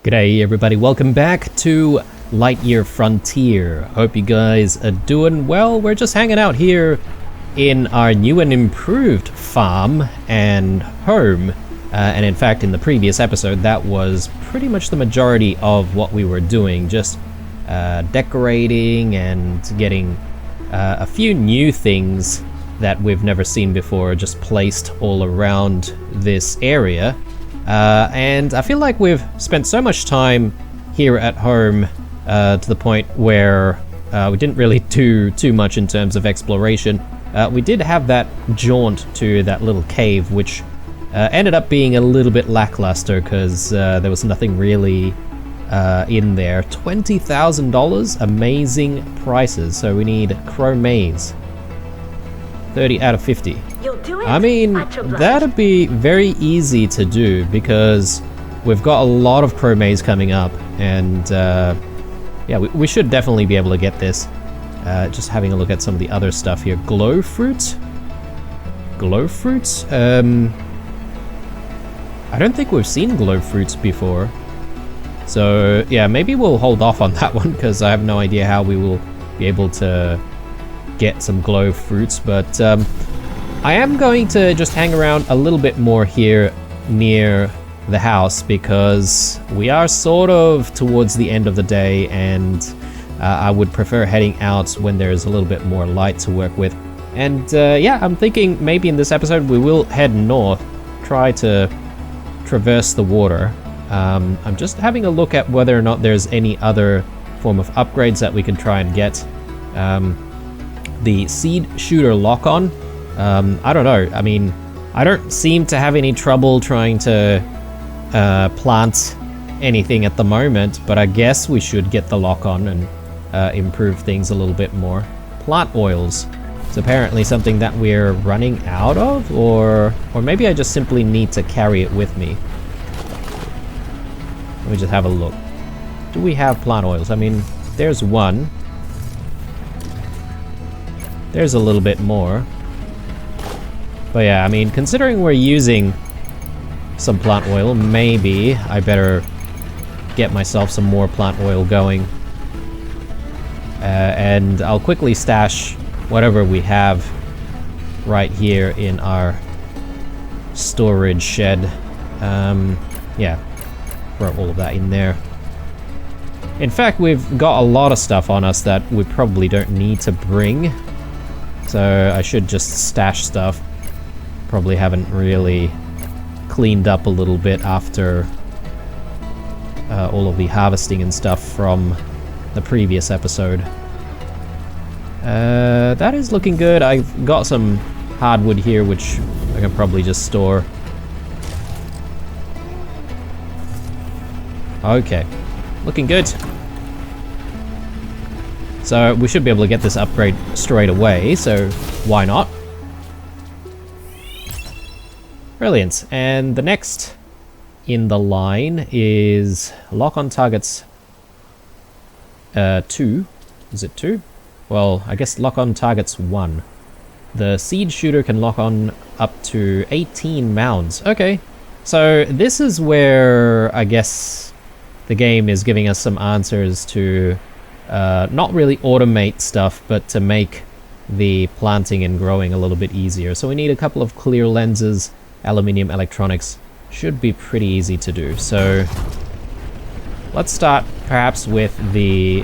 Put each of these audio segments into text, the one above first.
G'day everybody, welcome back to Lightyear Frontier. Hope you guys are doing well. We're just hanging out here in our new and improved farm and home. And in fact, in the previous episode, that was pretty much the majority of what we were doing. Just decorating and getting a few new things that we've never seen before just placed all around this area. And I feel like we've spent so much time here at home to the point where we didn't really do too much in terms of exploration. We did have that jaunt to that little cave, which ended up being a little bit lackluster because there was nothing really in there. $20,000, amazing prices. So we need chrome maize. 30 out of 50. You'll do it. I mean, that'd be very easy to do because we've got a lot of chrome maize coming up, and yeah, we should definitely be able to get this. Just having a look at some of the other stuff here. Glow fruits? Glow fruits? I don't think we've seen glow fruits before. So yeah, maybe we'll hold off on that one because I have no idea how we will be able to get some glow fruits, but I am going to just hang around a little bit more here near the house because we are sort of towards the end of the day, and I would prefer heading out when there's a little bit more light to work with. And yeah, I'm thinking maybe in this episode we will head north, try to traverse the water. I'm just having a look at whether or not there's any other form of upgrades that we can try and get. The seed shooter lock-on, I don't know. I mean, I don't seem to have any trouble trying to plant anything at the moment, but I guess we should get the lock-on and improve things a little bit more. Plant oils. It's apparently something that we're running out of, or maybe I just simply need to carry it with me. Let me just have a look. Do we have plant oils? I mean, there's one. There's a little bit more. But yeah, I mean, considering we're using some plant oil, maybe I better get myself some more plant oil going. And I'll quickly stash whatever we have right here in our storage shed. Yeah, throw all of that in there. In fact, we've got a lot of stuff on us that we probably don't need to bring. So I should just stash stuff. Probably haven't really cleaned up a little bit after all of the harvesting and stuff from the previous episode. That is looking good. I've got some hardwood here, which I can probably just store. Okay, looking good. So we should be able to get this upgrade straight away, so why not? Brilliant. And the next in the line is lock on targets 2. Is it 2? Well, I guess lock on targets 1. The seed shooter can lock on up to 18 mounds. Okay, so this is where I guess the game is giving us some answers to not really automate stuff, but to make the planting and growing a little bit easier. So we need a couple of clear lenses. Aluminium electronics should be pretty easy to do. So let's start perhaps with the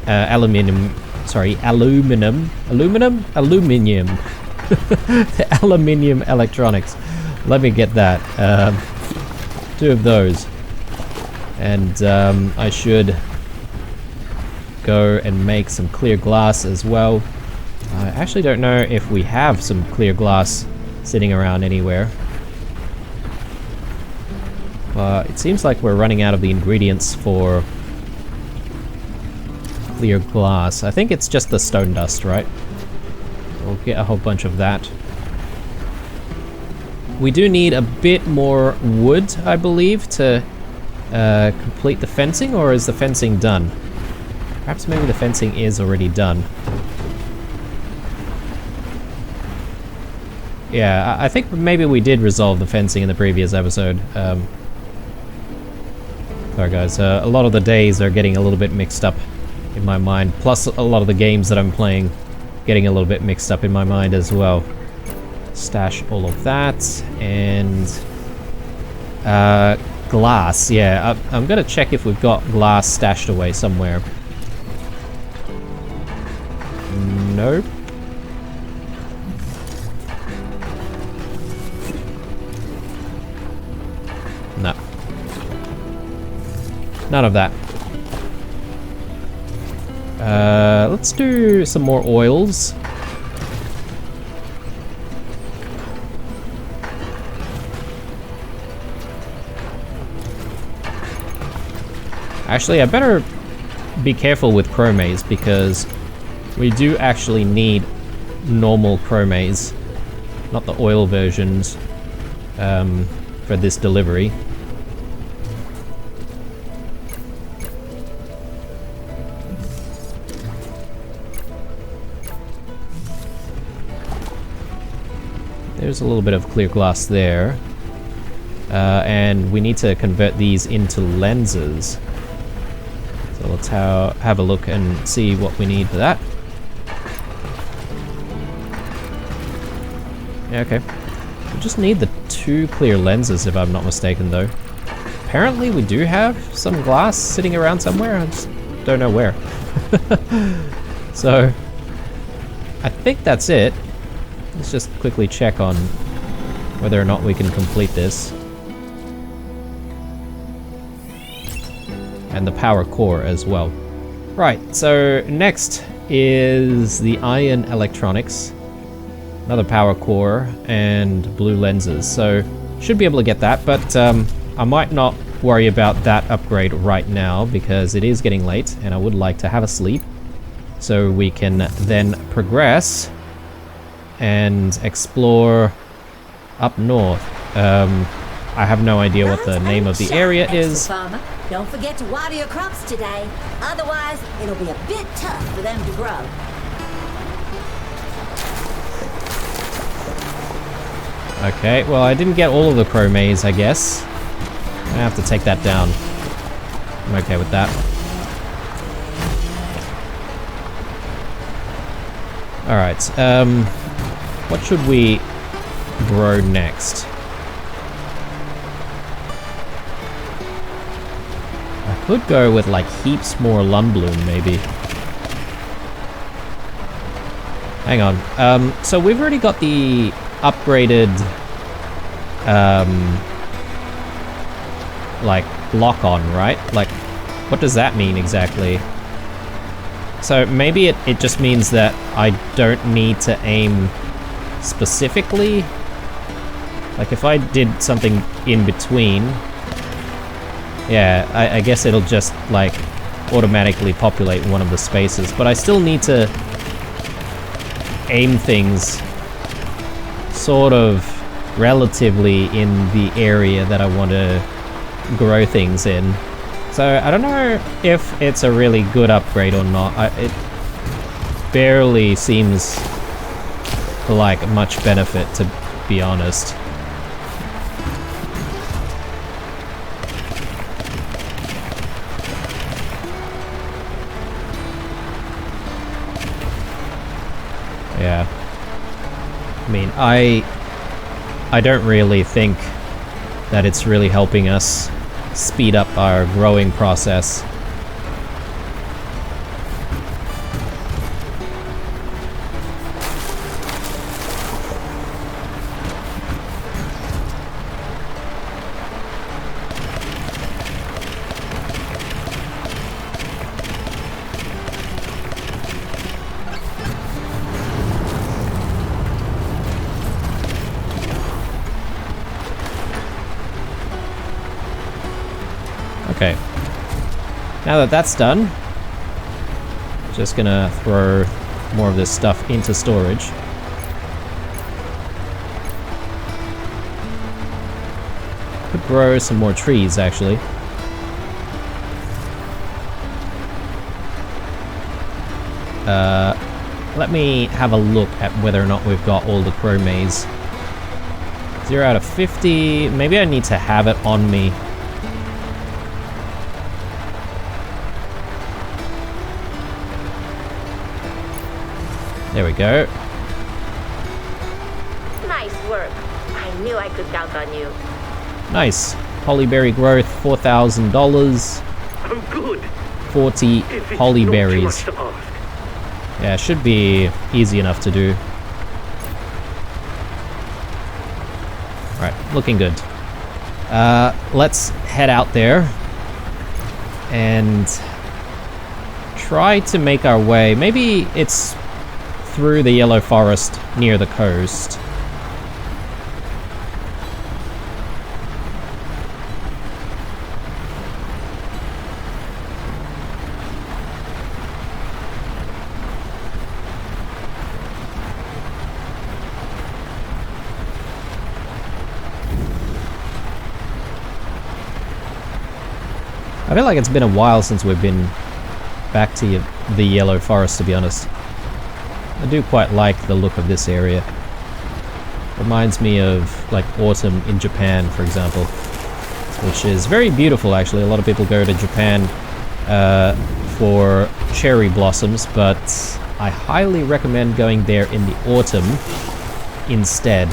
aluminium. The aluminium electronics. Let me get that. 2 of those. And I should go and make some clear glass as well. I actually don't know if we have some clear glass sitting around anywhere. It seems like we're running out of the ingredients for clear glass. I think it's just the stone dust, right? We'll get a whole bunch of that. We do need a bit more wood, I believe, to complete the fencing, or is the fencing done? Perhaps maybe the fencing is already done. Yeah, I think maybe we did resolve the fencing in the previous episode. Sorry guys, a lot of the days are getting a little bit mixed up in my mind. Plus a lot of the games that I'm playing getting a little bit mixed up in my mind as well. Stash all of that, and glass. Yeah, I'm gonna check if we've got glass stashed away somewhere. Nope. No. None of that. Let's do some more oils. Actually, I better be careful with chromates because we do actually need normal chromates, not the oil versions, for this delivery. There's a little bit of clear glass there. And we need to convert these into lenses. So let's have a look and see what we need for that. Yeah, okay. We just need the 2 clear lenses if I'm not mistaken though. Apparently we do have some glass sitting around somewhere, I just don't know where. So, I think that's it. Let's just quickly check on whether or not we can complete this. And the power core as well. Right, so next is the iron electronics, another power core, and blue lenses. So should be able to get that, but I might not worry about that upgrade right now because it is getting late and I would like to have a sleep so we can then progress and explore up north. I have no idea what the name of the area is. Farmer, don't forget to water your crops today. Otherwise, it'll be a bit tough for them to grow. Okay, well I didn't get all of the chromates, I guess. I have to take that down. I'm okay with that. Alright, what should we grow next? I could go with like heaps more lumbloom, maybe. Hang on. So we've already got the upgraded like lock on, right? Like, what does that mean exactly? So maybe it just means that I don't need to aim specifically. Like if I did something in between, yeah, I guess it'll just like automatically populate one of the spaces, but I still need to aim things sort of relatively in the area that I want to grow things in. So I don't know if it's a really good upgrade or not. It barely seems like much benefit, to be honest. Yeah. I mean, I don't really think that it's really helping us speed up our growing process. Okay, now that that's done, just gonna throw more of this stuff into storage. Could grow some more trees, actually. Let me have a look at whether or not we've got all the chromates. 0 out of 50, maybe I need to have it on me. There we go. Nice work. I knew I could count on you. Nice. Hollyberry growth, $4,000. Oh, good. 40 If it's hollyberries. not too much to ask. Yeah, should be easy enough to do. Alright, looking good. Let's head out there and try to make our way. Maybe it's through the Yellow Forest near the coast. I feel like it's been a while since we've been back to the Yellow Forest, to be honest. I do quite like the look of this area. Reminds me of like autumn in Japan, for example, which is very beautiful actually. A lot of people go to Japan for cherry blossoms, but I highly recommend going there in the autumn instead.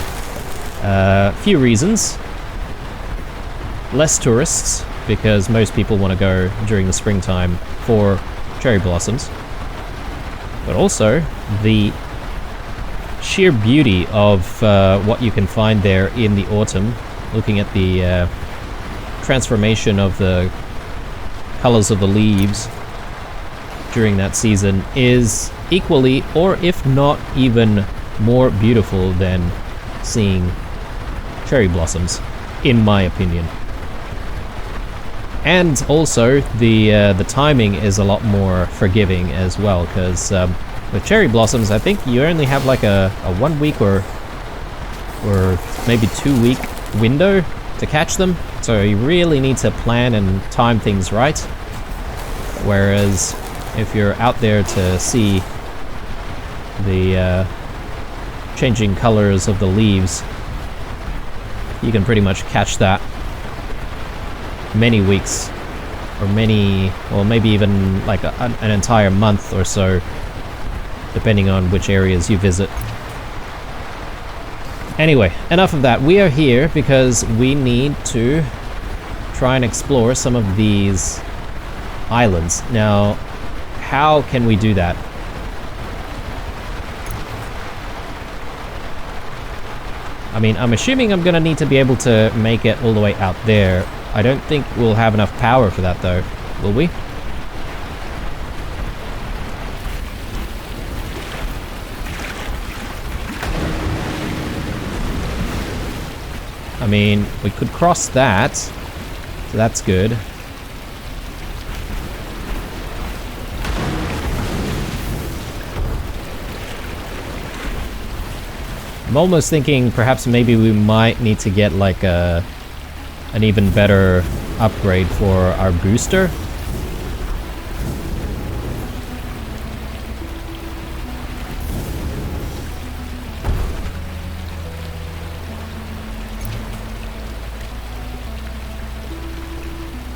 Few reasons. Less tourists, because most people want to go during the springtime for cherry blossoms. But also, the sheer beauty of what you can find there in the autumn, looking at the transformation of the colors of the leaves during that season, is equally, or if not even more beautiful than seeing cherry blossoms, in my opinion. And also, the timing is a lot more forgiving as well, because with cherry blossoms, I think you only have like a 1 week or maybe 2 week window to catch them. So you really need to plan and time things right. Whereas if you're out there to see the changing colors of the leaves, you can pretty much catch that many weeks, or maybe even like an entire month or so, depending on which areas you visit. Anyway, enough of that. We are here because we need to try and explore some of these islands. Now, how can we do that? I mean, I'm assuming I'm gonna need to be able to make it all the way out there. I don't think we'll have enough power for that though, will we? I mean, we could cross that, so that's good. I'm almost thinking perhaps maybe we might need to get like an even better upgrade for our booster.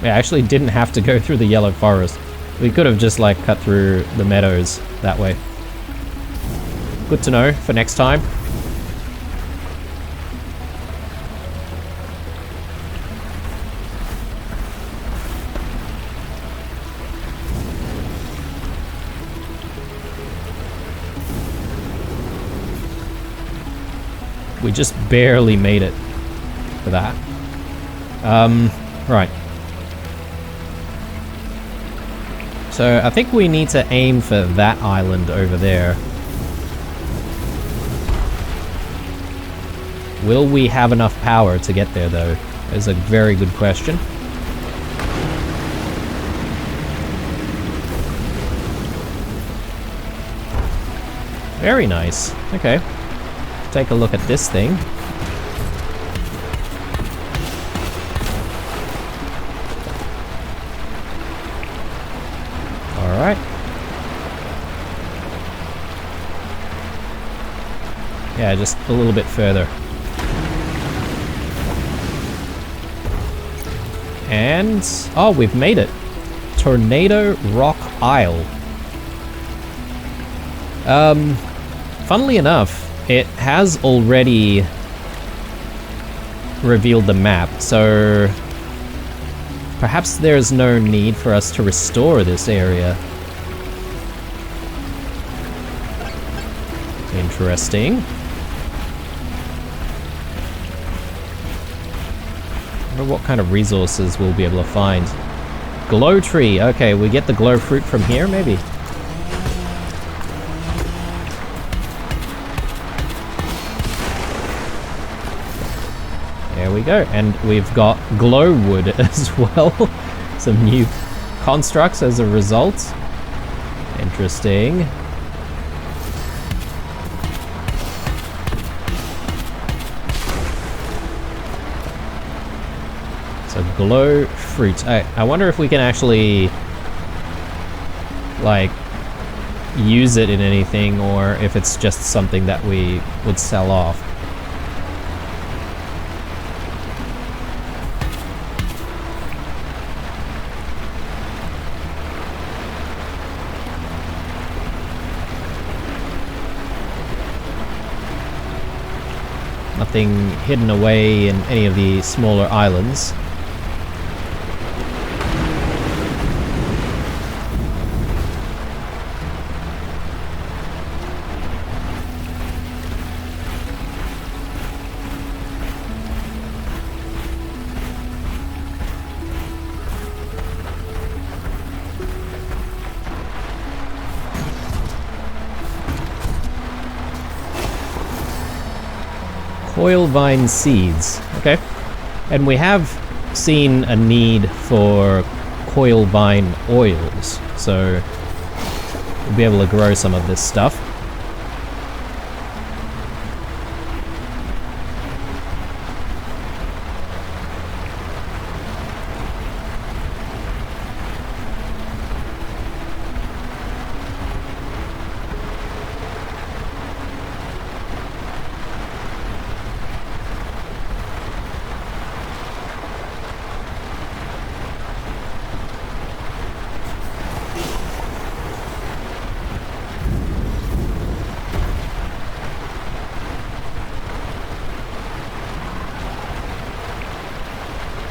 We actually didn't have to go through the Yellow Forest. We could have just like cut through the meadows that way. Good to know for next time. We just barely made it for that. Right. So I think we need to aim for that island over there. Will we have enough power to get there though? Is a very good question. Very nice. Okay. Take a look at this thing. Alright. Yeah, just a little bit further. And... oh, we've made it. Tornado Rock Isle. funnily enough, it has already revealed the map, so perhaps there's no need for us to restore this area. Interesting. I wonder what kind of resources we'll be able to find. Glow tree. Okay, we get the glow fruit from here, maybe. There we go. And we've got glow wood as well. Some new constructs as a result. Interesting. So glow fruit. I wonder if we can actually like use it in anything, or if it's just something that we would sell off. Nothing hidden away in any of the smaller islands. Coil vine seeds. Okay. And we have seen a need for coil vine oils, so we'll be able to grow some of this stuff.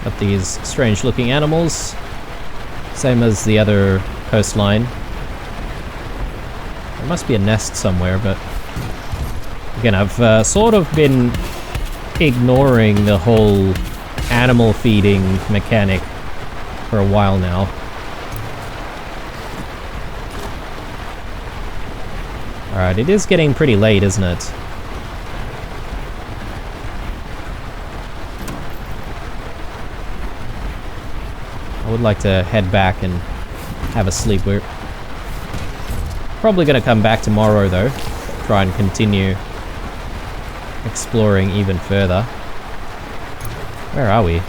Got these strange looking animals, same as the other coastline. There must be a nest somewhere, but again, I've sort of been ignoring the whole animal feeding mechanic for a while now. Alright, it is getting pretty late, isn't it? I would like to head back and have a sleep. We're probably going to come back tomorrow though, try and continue exploring even further. Where are we?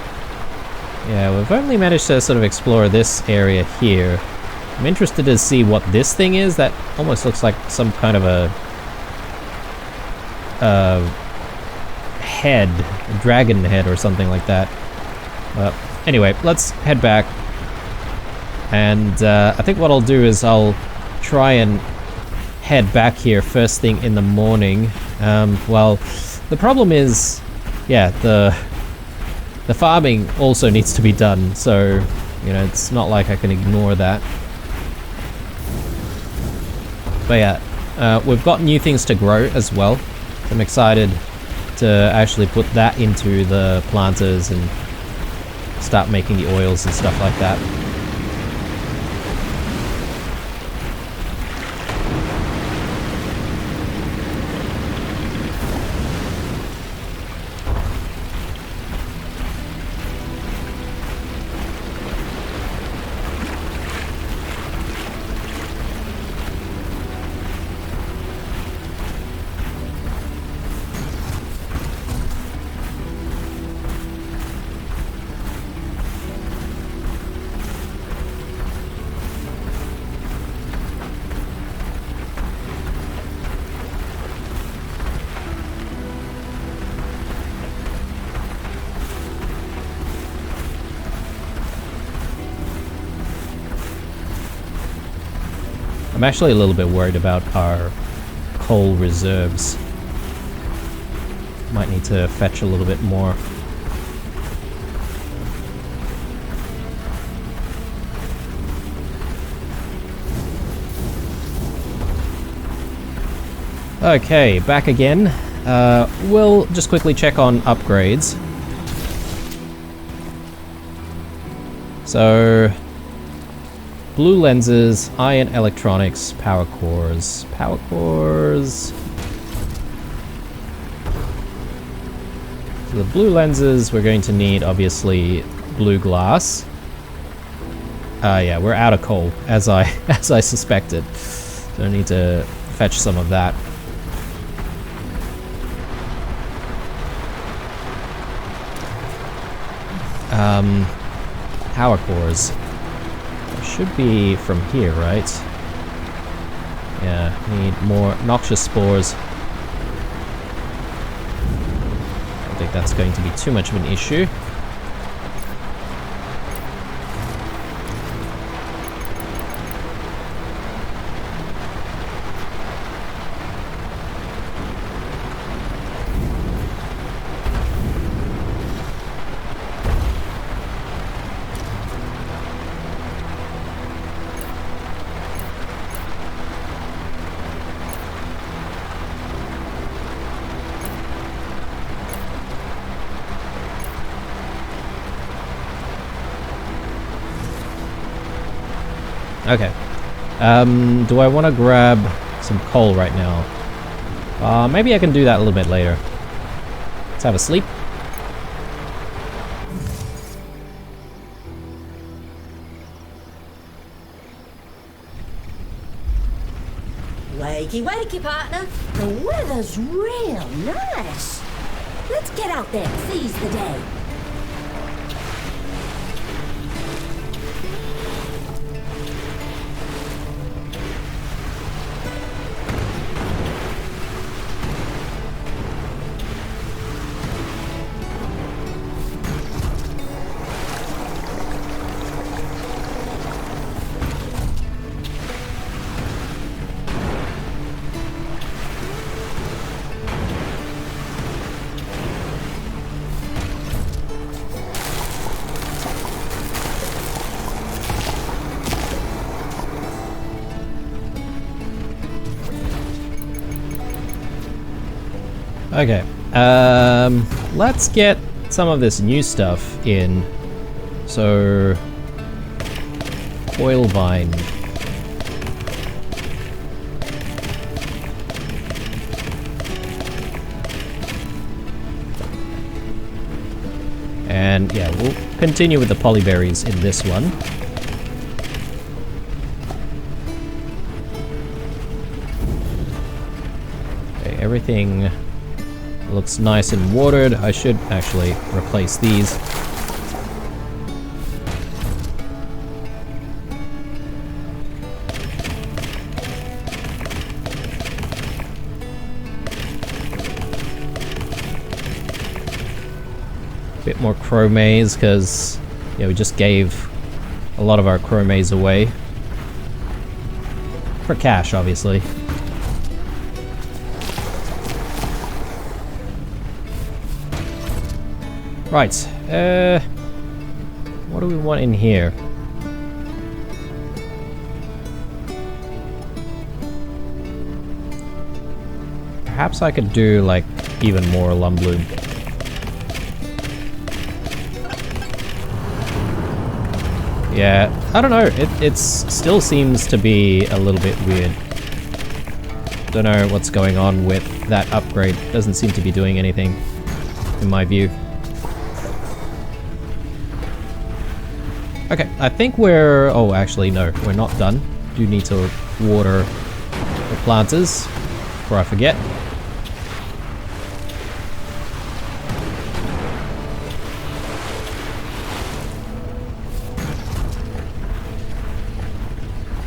Yeah, we've only managed to sort of explore this area here. I'm interested to see what this thing is. That almost looks like some kind of a head, a dragon head or something like that. Anyway, let's head back, and I think what I'll do is I'll try and head back here first thing in the morning. Well, the problem is, yeah, the farming also needs to be done, so, you know, it's not like I can ignore that. But yeah, we've got new things to grow as well. I'm excited to actually put that into the planters and start making the oils and stuff like that. I'm actually a little bit worried about our coal reserves. Might need to fetch a little bit more. Okay, back again. We'll just quickly check on upgrades. So, blue lenses, iron electronics, power cores. Power cores. So the blue lenses, we're going to need, obviously, blue glass. Yeah, we're out of coal, as I suspected. So I need to fetch some of that. Power cores. It should be from here, right? Yeah, need more noxious spores. I don't think that's going to be too much of an issue. Okay. Do I want to grab some coal right now? Maybe I can do that a little bit later. Let's have a sleep. Wakey, wakey, partner. The weather's real nice. Let's get out there and seize the day. Okay, let's get some of this new stuff in. So, oil vine. And yeah, we'll continue with the polyberries in this one. Okay, everything looks nice and watered. I should actually replace these. Bit more chromase because yeah, we just gave a lot of our chromase away for cash, obviously. Right, what do we want in here? Perhaps I could do like even more lumbloom. Yeah, I don't know, it still seems to be a little bit weird. Don't know what's going on with that upgrade. Doesn't seem to be doing anything, in my view. Okay, I think we're... oh, actually, no, we're not done. Do need to water the planters before I forget.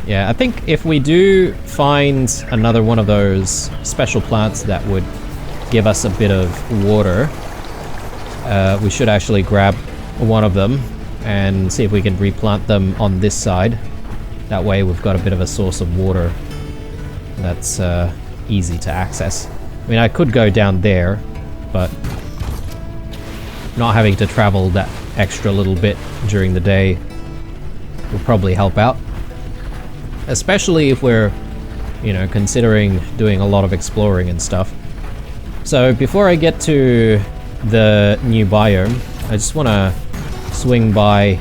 Yeah, I think if we do find another one of those special plants that would give us a bit of water, we should actually grab one of them and see if we can replant them on this side. That way we've got a bit of a source of water that's easy to access. I mean, I could go down there, but not having to travel that extra little bit during the day will probably help out. Especially if we're, you know, considering doing a lot of exploring and stuff. So before I get to the new biome, I just want to swing by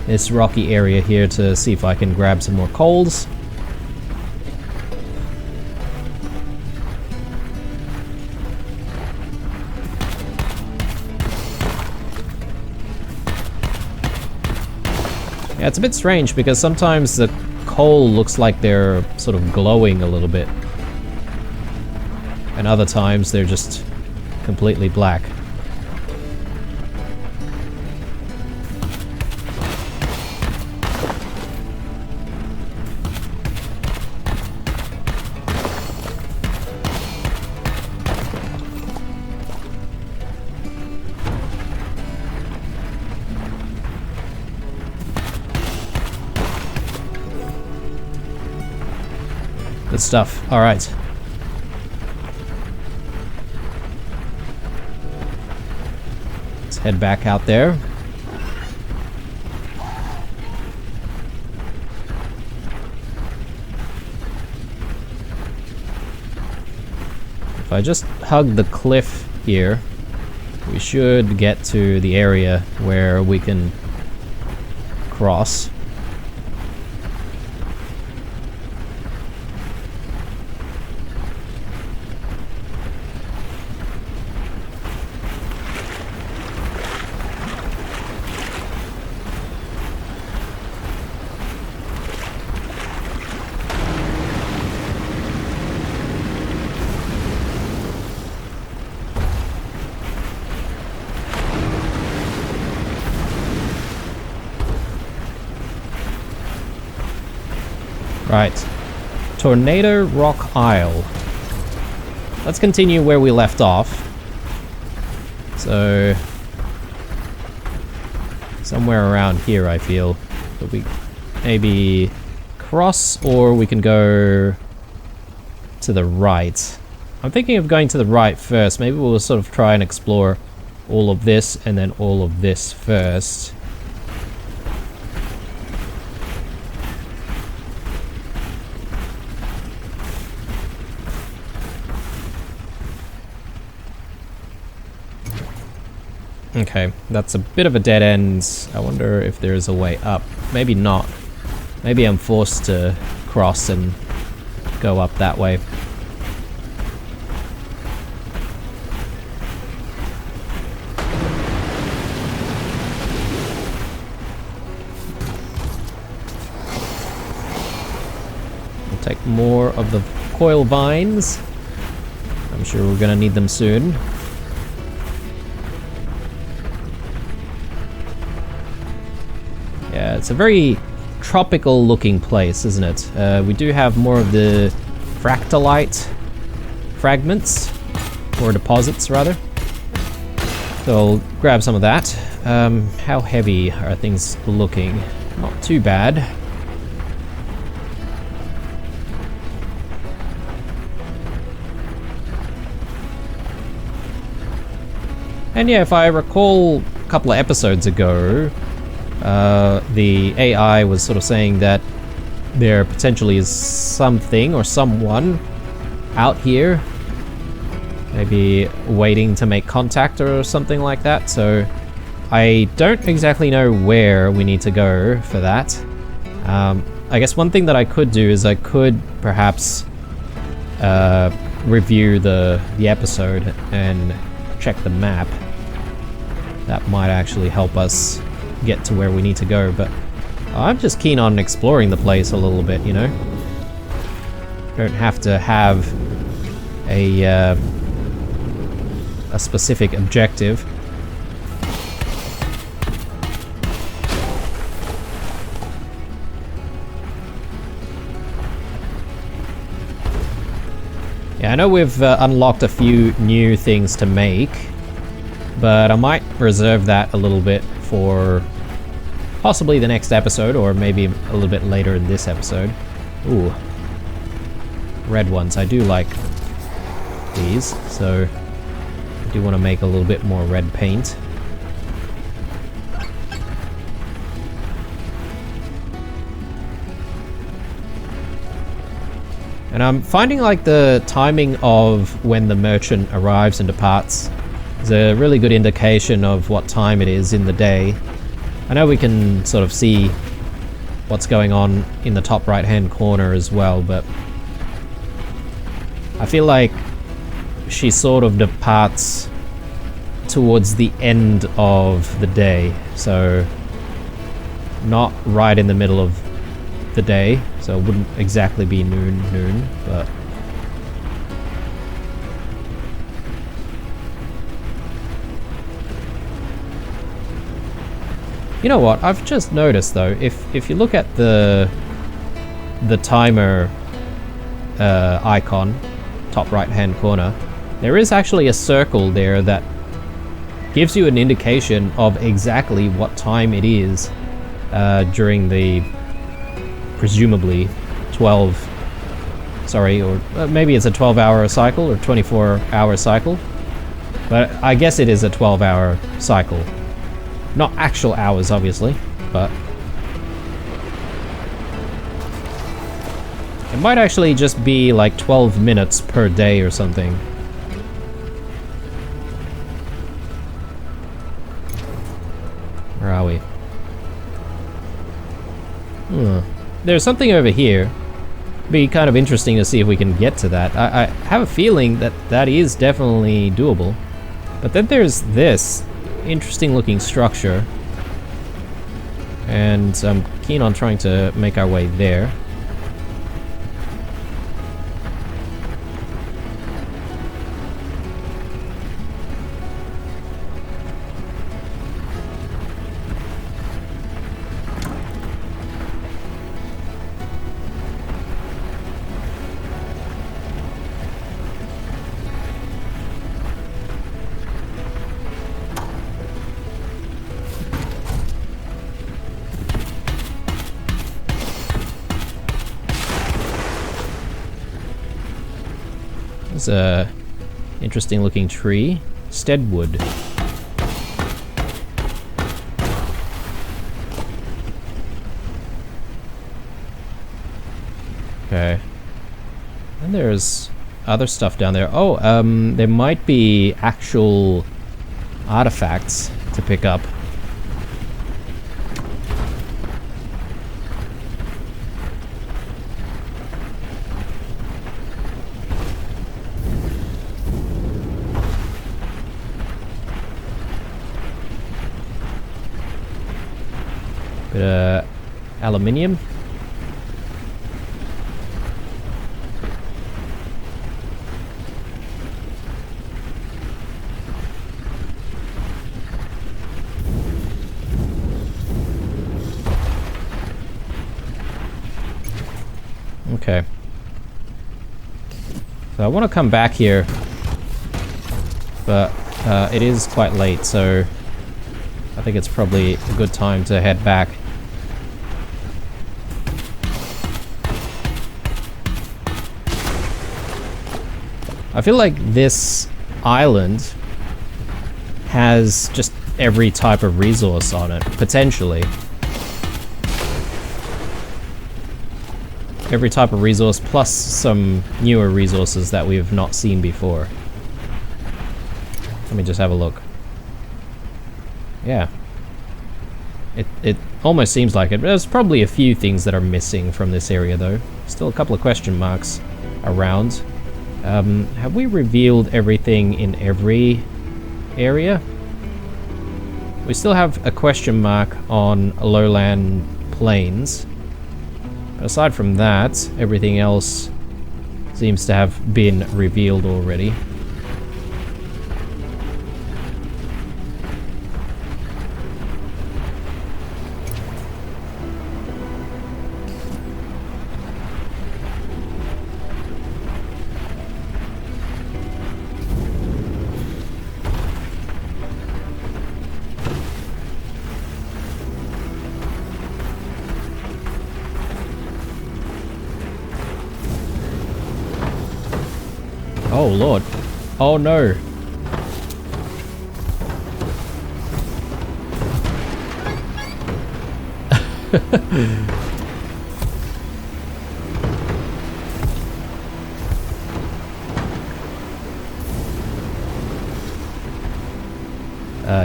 this rocky area here to see if I can grab some more coals. Yeah, it's a bit strange because sometimes the coal looks like they're sort of glowing a little bit. And other times they're just completely black. Good stuff. All right. Let's head back out there. If I just hug the cliff here, we should get to the area where we can cross. Right. Tornado Rock Isle. Let's continue where we left off. So somewhere around here, I feel. But we maybe cross, or we can go to the right. I'm thinking of going to the right first. Maybe we'll sort of try and explore all of this and then all of this first. Okay, that's a bit of a dead end. I wonder if there's a way up. Maybe not. Maybe I'm forced to cross and go up that way. We'll take more of the coil vines. I'm sure we're gonna need them soon. Yeah, it's a very tropical looking place, isn't it? We do have more of the fractalite fragments, or deposits rather. So I'll grab some of that. How heavy are things looking? Not too bad. And yeah, if I recall a couple of episodes ago, the AI was sort of saying that there potentially is something or someone out here, maybe waiting to make contact or something like that. So I don't exactly know where we need to go for that. I guess one thing that I could do is I could perhaps review the episode and check the map. That might actually help us get to where we need to go, but I'm just keen on exploring the place a little bit, you know? Don't have to have a specific objective. Yeah, I know we've unlocked a few new things to make, but I might reserve that a little bit for possibly the next episode, or maybe a little bit later in this episode. Ooh. Red ones. I do like these, so I do want to make a little bit more red paint. And I'm finding like the timing of when the merchant arrives and departs is a really good indication of what time it is in the day. I know we can sort of see what's going on in the top right hand corner as well, but I feel like she sort of departs towards the end of the day, so not right in the middle of the day, so it wouldn't exactly be noon, but you know what? I've just noticed though, if you look at the timer icon, top right hand corner, there is actually a circle there that gives you an indication of exactly what time it is during the presumably 12, sorry, or maybe it's a 12-hour cycle or 24-hour cycle, but I guess it is a 12-hour cycle. Not actual hours, obviously, but it might actually just be like 12 minutes per day or something. Where are we? There's something over here. Be kind of interesting to see if we can get to that. I have a feeling that that is definitely doable. But then there's this interesting looking structure. And I'm keen on trying to make our way there. There's a interesting looking tree. Steadwood. Okay. And there's other stuff down there. Oh, there might be actual artifacts to pick up. Aluminium. Okay. So I want to come back here, but it is quite late, so I think it's probably a good time to head back. I feel like this island has just every type of resource on it, potentially. Every type of resource, plus some newer resources that we have not seen before. Let me just have a look. Yeah. It almost seems like it, but there's probably a few things that are missing from this area, though. Still a couple of question marks around. Have we revealed everything in every area? We still have a question mark on lowland plains. But aside from that, everything else seems to have been revealed already. Oh lord. Oh no.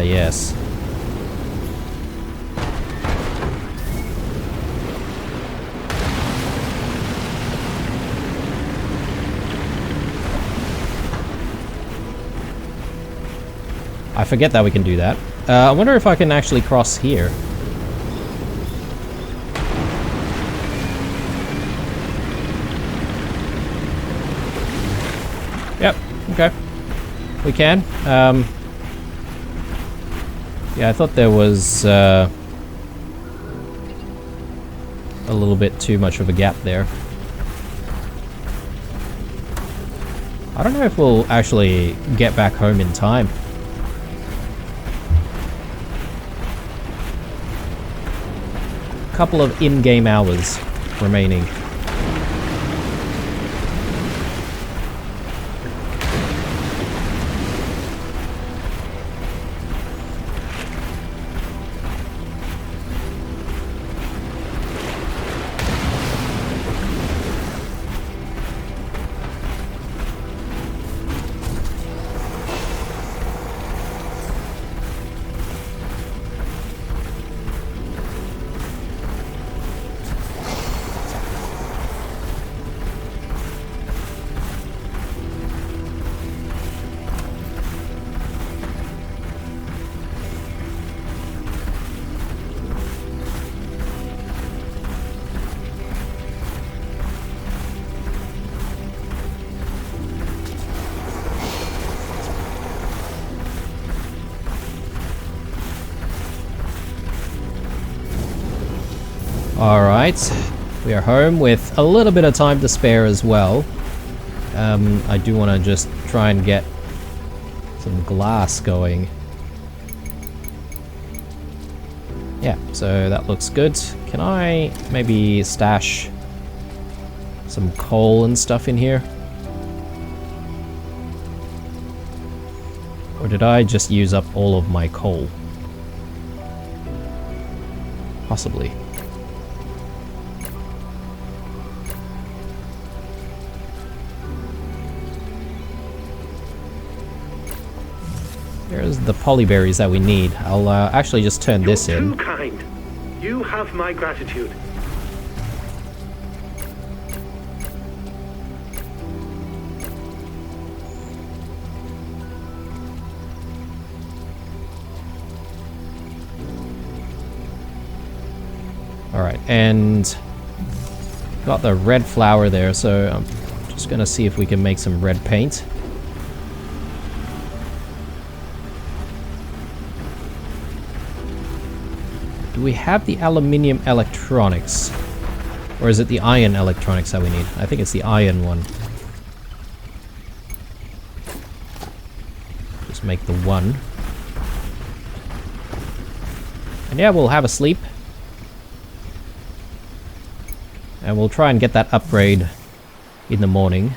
Yes. I forget that we can do that. I wonder if I can actually cross here. Yep, okay. We can. Yeah, I thought there was a little bit too much of a gap there. I don't know if we'll actually get back home in time. Couple of in-game hours remaining. Alright, we are home with a little bit of time to spare as well. I do want to just try and get some glass going. Yeah, so that looks good. Can I maybe stash some coal and stuff in here? Or did I just use up all of my coal? Possibly. There's the polyberries that we need. I'll actually just turn this in. You're too kind. You have my gratitude. Alright, and got the red flower there, so I'm just gonna see if we can make some red paint. Do we have the aluminium electronics? Or is it the iron electronics that we need? I think it's the iron one. Just make the one. And yeah, we'll have a sleep. And we'll try and get that upgrade in the morning.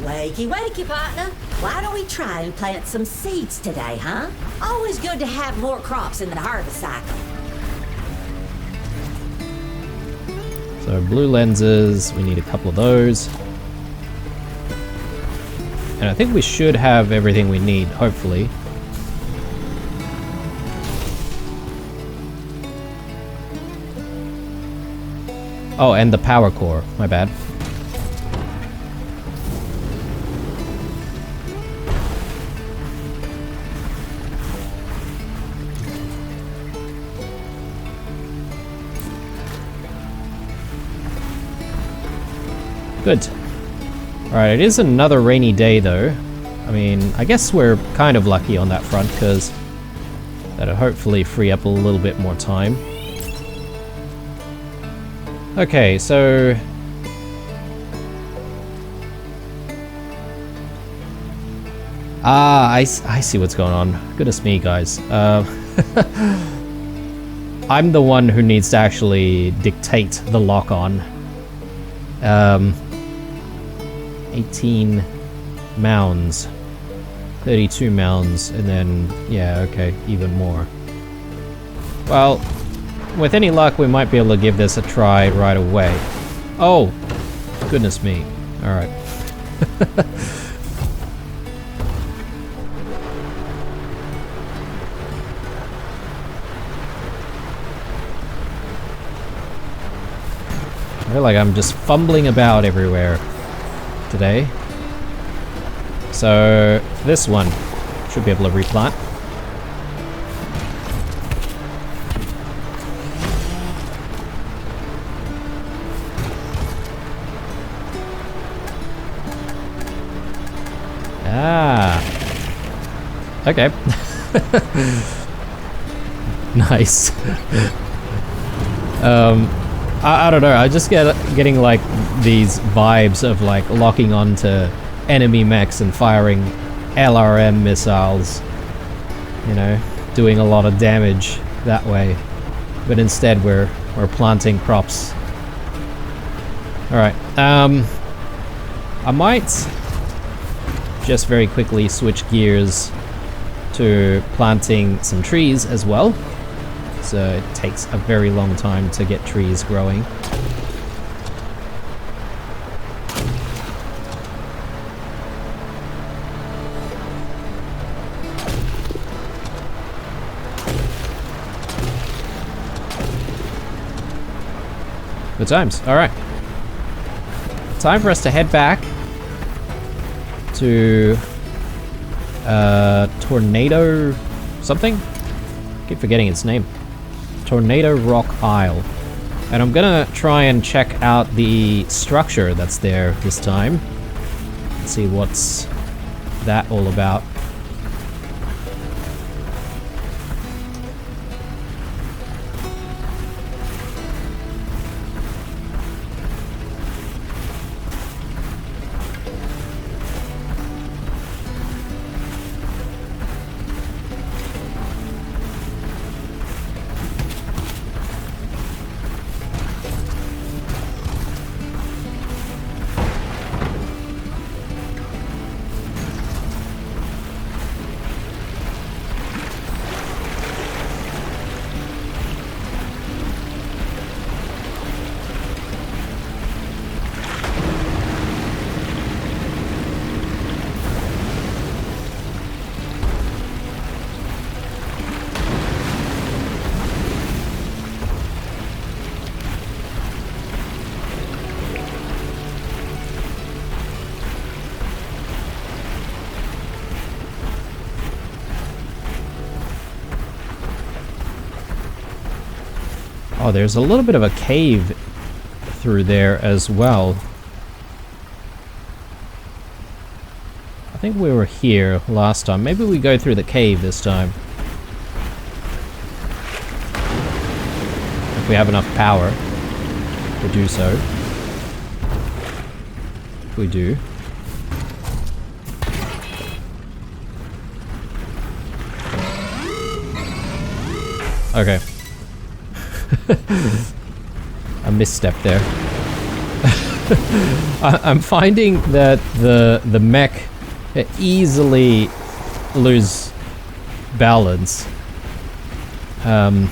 Wakey, wakey, partner. Why don't we try and plant some seeds today, huh? Always good to have more crops in the harvest cycle. So blue lenses, we need a couple of those. And I think we should have everything we need, hopefully. Oh, and the power core, my bad. Good. Alright, it is another rainy day though. I mean, I guess we're kind of lucky on that front because that'll hopefully free up a little bit more time. Okay, so... I see what's going on. Goodness me, guys. I'm the one who needs to actually dictate the lock-on. 18 mounds, 32 mounds, and then, yeah, okay, even more. Well, with any luck, we might be able to give this a try right away. Oh, goodness me. Alright. I feel like I'm just fumbling about everywhere today. So, this one should be able to replant. Ah. Okay. Nice. I don't know, I just getting like these vibes of like locking onto enemy mechs and firing LRM missiles, you know, doing a lot of damage that way. But instead we're planting crops. Alright, I might just very quickly switch gears to planting some trees as well. So it takes a very long time to get trees growing. Good times. All right. Time for us to head back to Tornado something? Keep forgetting its name. Tornado Rock Isle. And I'm gonna try and check out the structure that's there this time. See what's that all about. Oh, there's a little bit of a cave through there as well. I think we were here last time. Maybe we go through the cave this time. If we have enough power to do so. If we do. Okay. A misstep there. I'm finding that the mech easily lose balance. I'm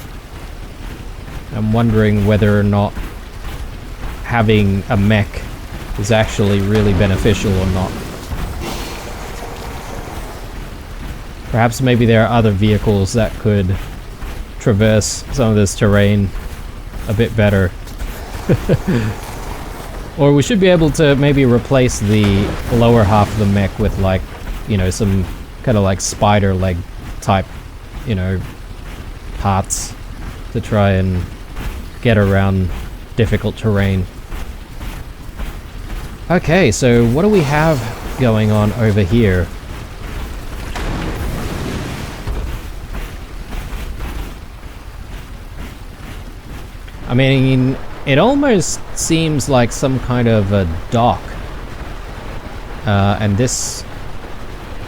wondering whether or not having a mech is actually really beneficial or not. Perhaps maybe there are other vehicles that could traverse some of this terrain a bit better. Or we should be able to maybe replace the lower half of the mech with, like, you know, some kind of like spider leg type, you know, parts to try and get around difficult terrain. Okay, so what do we have going on over here? I mean, it almost seems like some kind of a dock. And this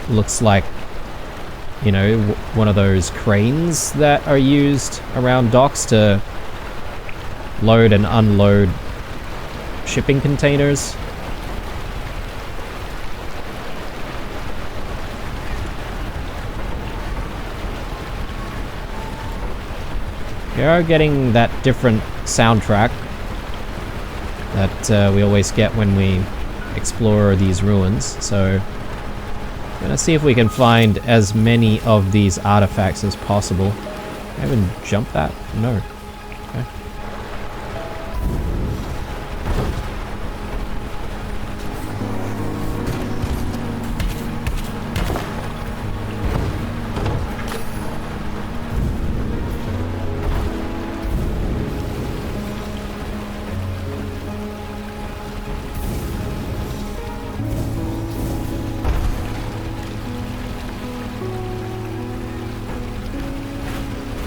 looks like, you know, one of those cranes that are used around docks to load and unload shipping containers. We are getting that different soundtrack that we always get when we explore these ruins, so I'm gonna see if we can find as many of these artifacts as possible. Can I even jump that? No. Okay.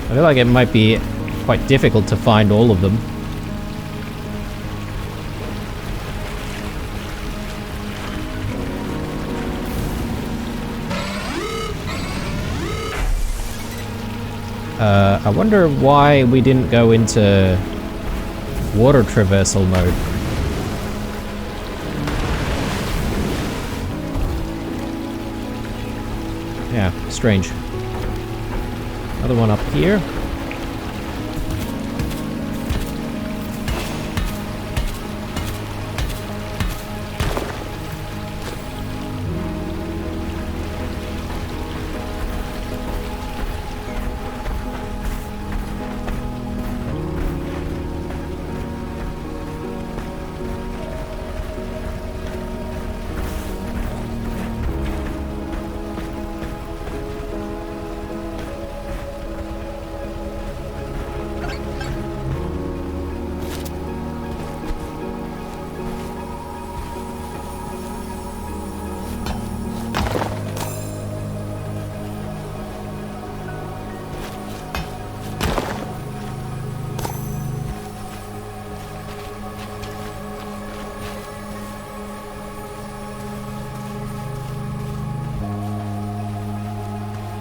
I feel like it might be quite difficult to find all of them. I wonder why we didn't go into water traversal mode. Yeah, strange. Another one up here.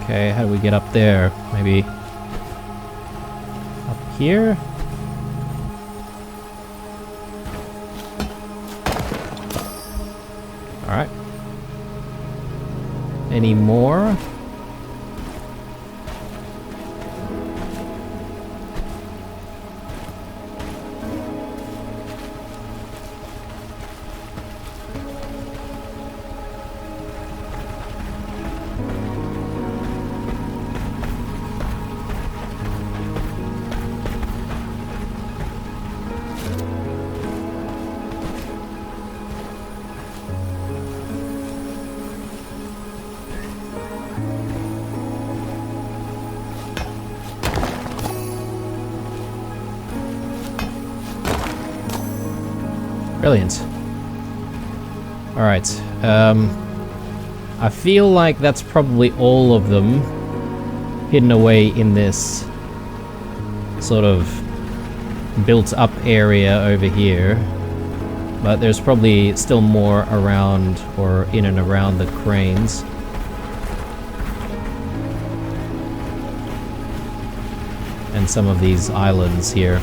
Okay, how do we get up there? Maybe up here? Alright. Any more? Brilliant. Alright, I feel like that's probably all of them hidden away in this sort of built-up area over here. But there's probably still more around, or in and around the cranes. And some of these islands here.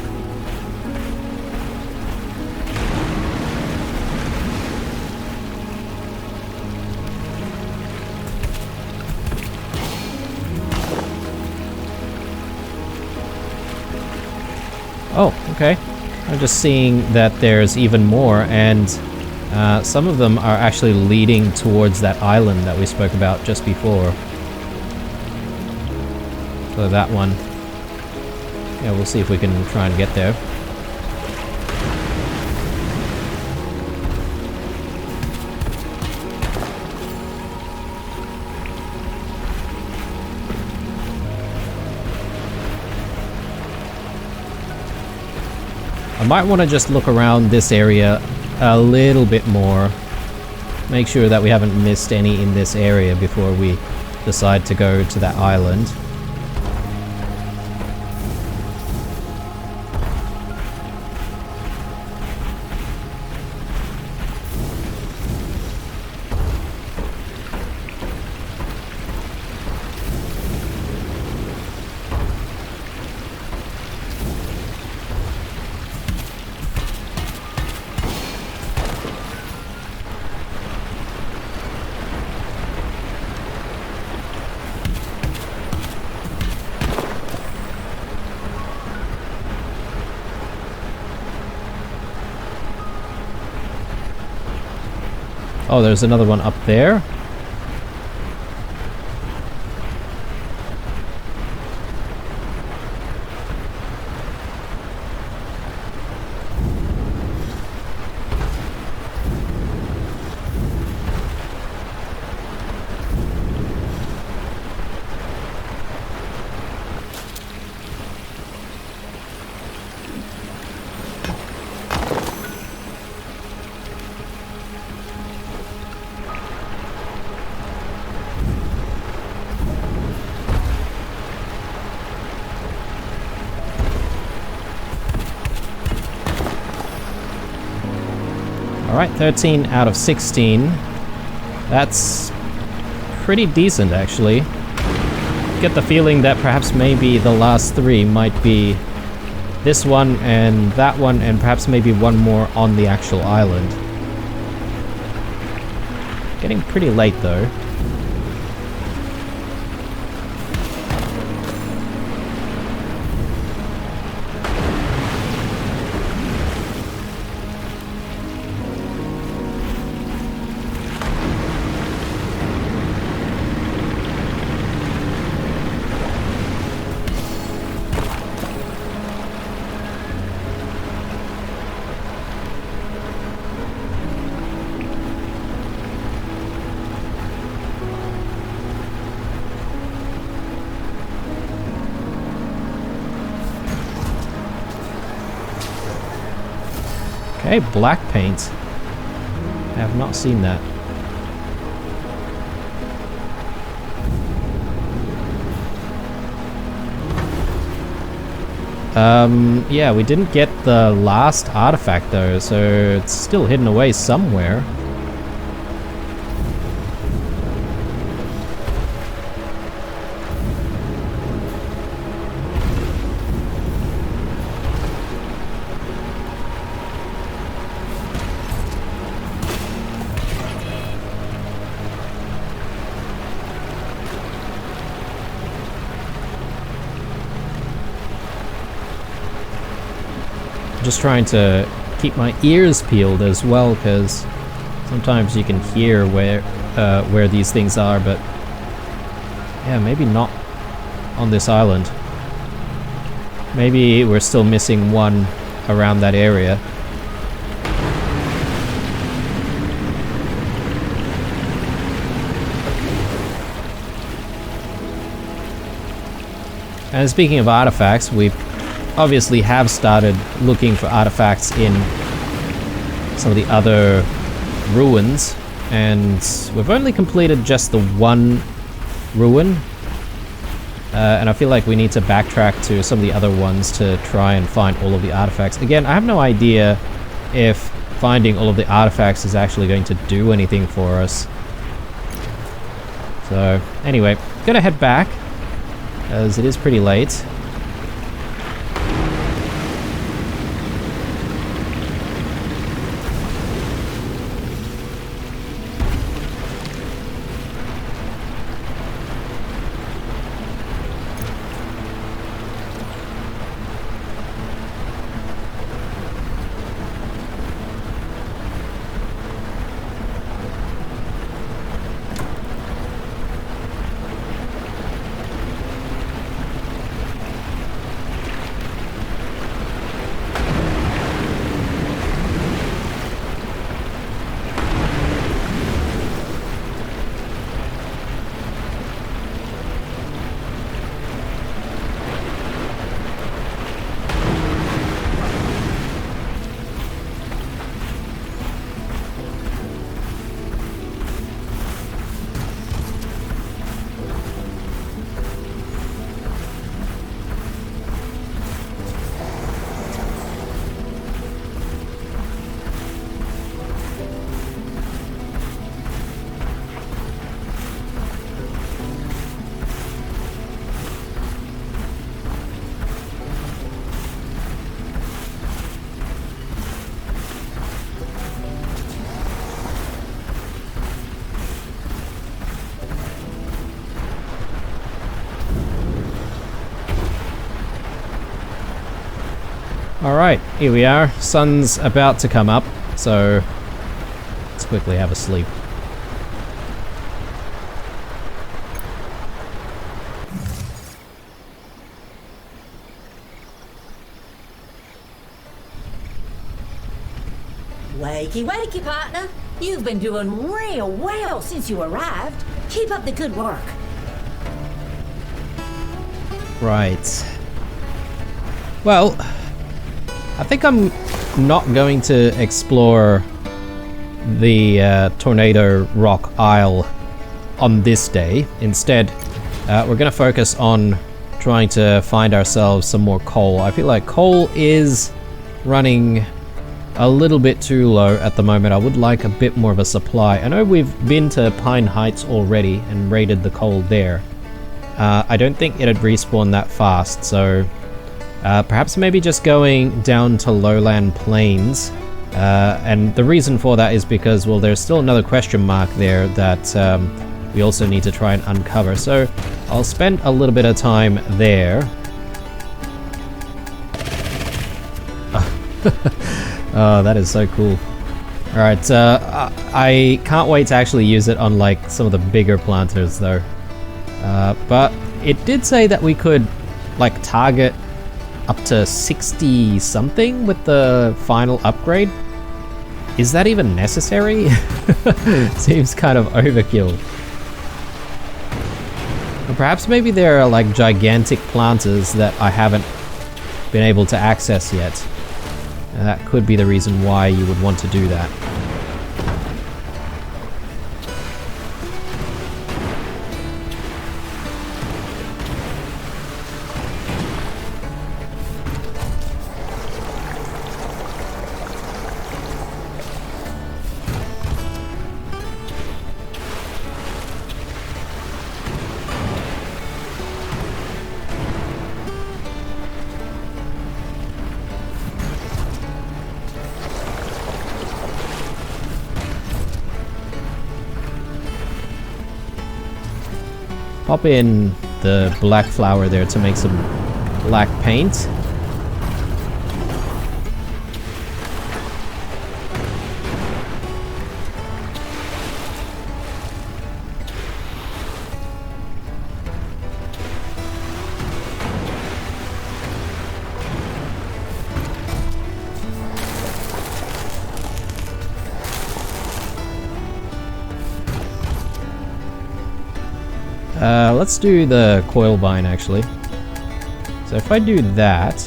Oh, okay. I'm just seeing that there's even more, and some of them are actually leading towards that island that we spoke about just before. So that one. Yeah, we'll see if we can try and get there. I might want to just look around this area a little bit more. Make sure that we haven't missed any in this area before we decide to go to that island. Oh, there's another one up there. Alright, 13 out of 16. That's pretty decent, actually. Get the feeling that perhaps maybe the last 3 might be this one and that one, and perhaps maybe one more on the actual island. Getting pretty late, though. Okay, black paint. I have not seen that. Yeah, we didn't get the last artifact though, so it's still hidden away somewhere. Just trying to keep my ears peeled as well, because sometimes you can hear where these things are, but yeah, maybe not on this island. Maybe we're still missing one around that area. And speaking of artifacts, we obviously have started looking for artifacts in some of the other ruins, and we've only completed just the one ruin, and I feel like we need to backtrack to some of the other ones to try and find all of the artifacts. Again, I have no idea if finding all of the artifacts is actually going to do anything for us. So anyway, gonna head back as it is pretty late. Alright, here we are. Sun's about to come up, so let's quickly have a sleep. Wakey, wakey, partner. You've been doing real well since you arrived. Keep up the good work. Right. Well, I think I'm not going to explore the Tornado Rock Isle on this day. Instead, we're going to focus on trying to find ourselves some more coal. I feel like coal is running a little bit too low at the moment. I would like a bit more of a supply. I know we've been to Pine Heights already and raided the coal there. I don't think it'd respawn that fast, so perhaps maybe just going down to lowland plains. And the reason for that is because, well, there's still another question mark there that we also need to try and uncover. So I'll spend a little bit of time there. Oh, that is so cool. Alright, I can't wait to actually use it on like some of the bigger planters though. But it did say that we could like target up to 60 something with the final upgrade. Is that even necessary? Seems kind of overkill. Or perhaps maybe there are like gigantic planters that I haven't been able to access yet. And that could be the reason why you would want to do that. Pop in the black flour there to make some black paint. Let's do the coil vine actually. So if I do that,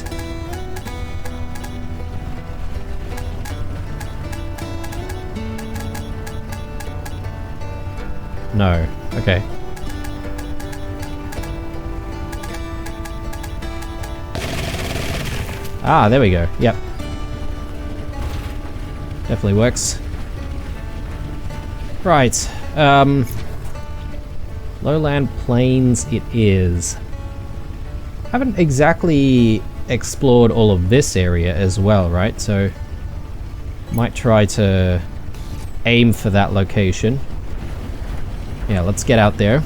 no, okay. Ah, there we go. Yep. Definitely works. Right. Lowland Plains it is. Haven't exactly explored all of this area as well, right? So might try to aim for that location. Yeah, let's get out there.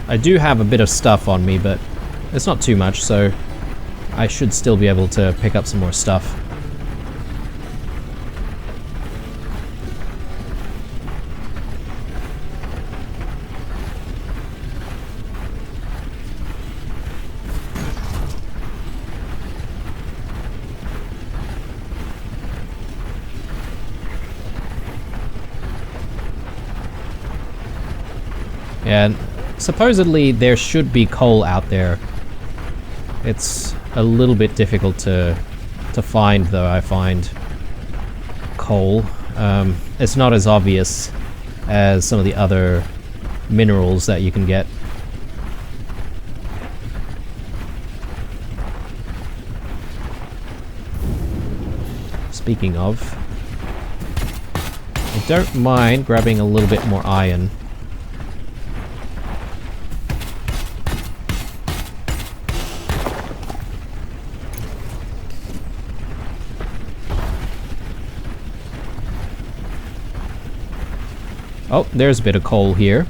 I do have a bit of stuff on me, but it's not too much, so I should still be able to pick up some more stuff. And supposedly there should be coal out there. It's a little bit difficult to find though, I find coal. It's not as obvious as some of the other minerals that you can get. Speaking of, I don't mind grabbing a little bit more iron. Oh, there's a bit of coal here.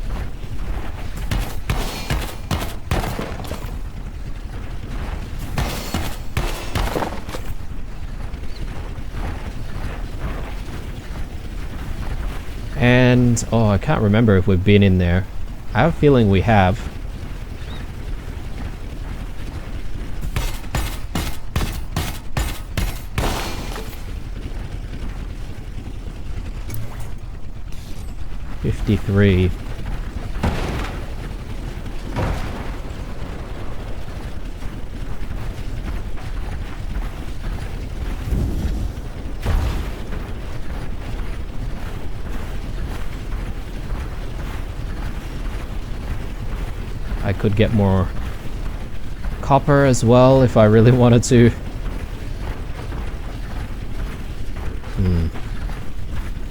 And, oh, I can't remember if we've been in there. I have a feeling we have. 53. I could get more copper as well if I really wanted to.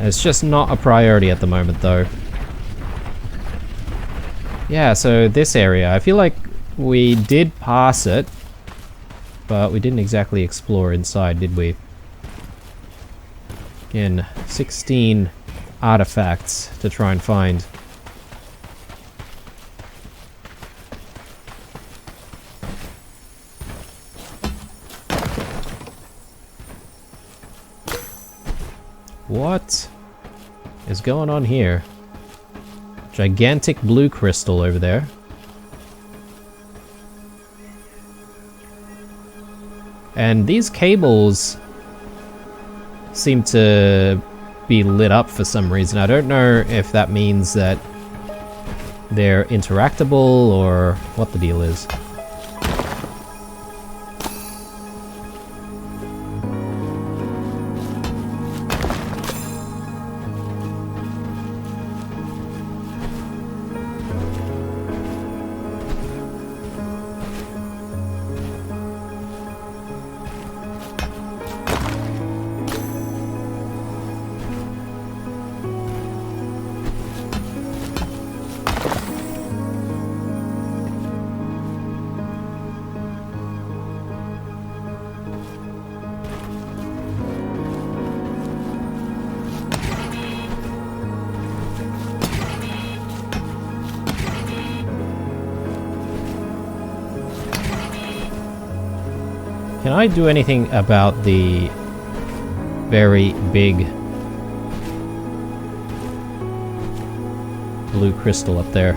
It's just not a priority at the moment though. Yeah, so this area, I feel like we did pass it, but we didn't exactly explore inside, did we? Again, 16 artifacts to try and find. What is going on here? Gigantic blue crystal over there. And these cables seem to be lit up for some reason. I don't know if that means that they're interactable or what the deal is. Can I do anything about the very big blue crystal up there?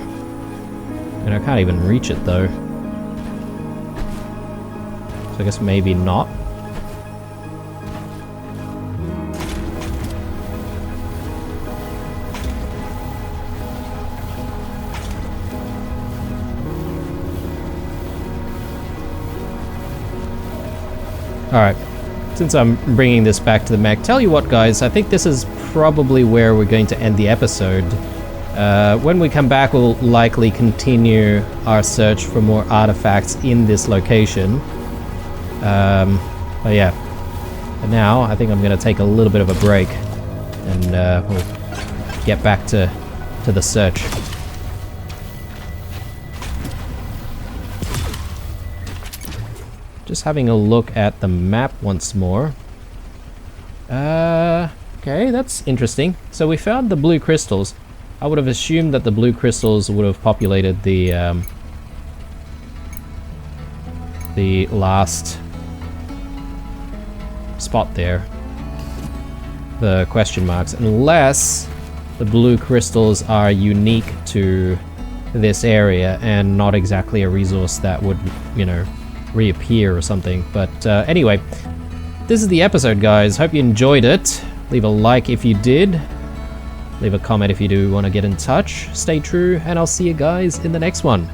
And I can't even reach it though. So I guess maybe not. Alright, since I'm bringing this back to the mech, tell you what guys, I think this is probably where we're going to end the episode. When we come back, we'll likely continue our search for more artifacts in this location. But yeah, for now, I think I'm going to take a little bit of a break, and we'll get back to the search. Just having a look at the map once more. Okay, that's interesting. So we found the blue crystals. I would have assumed that the blue crystals would have populated the last spot there. The question marks. Unless the blue crystals are unique to this area and not exactly a resource that would, you know, reappear or something. But anyway, this is the episode guys. Hope you enjoyed it. Leave a like if you did. Leave a comment if you do want to get in touch. Stay true, and I'll see you guys in the next one.